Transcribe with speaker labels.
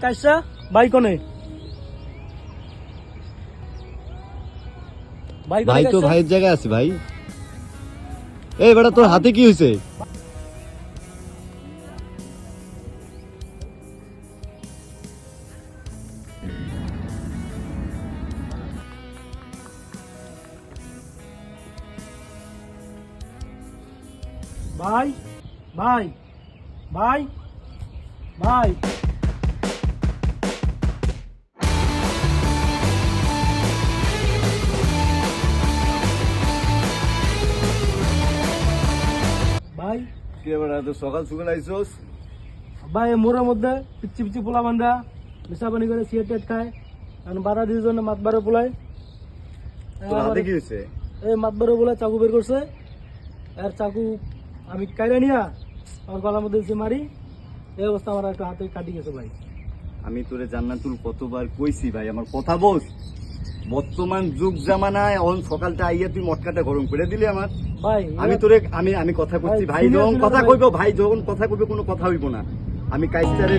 Speaker 1: কাইসা ভাই কোনে
Speaker 2: ভাই তো ভাইয়ের জায়গায় আছে ভাই। এই বেটা তোর হাতে কি হয়েছে?
Speaker 1: ভাই ভাই ভাই ভাই ভাই
Speaker 2: কি বেটা তো সকাল সকাল আইছস?
Speaker 1: ভাই মোড়ের মধ্যে পিচ্ছি পিচ্ছি পোলা বান্ধা মিশা পানি করে সিগারেট খায় এখন বারা দিয়ে জন্য মাতবারে পোলায়
Speaker 2: তোর হাতে কি হয়েছে?
Speaker 1: এই মাতবারে পোলায় চাকু বের করছে আর চাকু আমি কাইরা নিয়া আমার গলার মধ্যে দিয়েছে মারি এই অবস্থা আমার একটা হাতে কাটি গেছে ভাই।
Speaker 2: আমি তোরে জান্নাতুল কতবার কইছি ভাই, আমার কথা বস। বর্তমান যুগ জামানায় অন সকালটা আইয়া তুই মটকাটা গরম করে দিলি আমার।
Speaker 1: ভাই
Speaker 2: আমি তোরে আমি কথা কইছি ভাই, যখন কথা কইব ভাই, যখন কথা কইবে কোনো কথা হইব না। আমি কাইস্টারে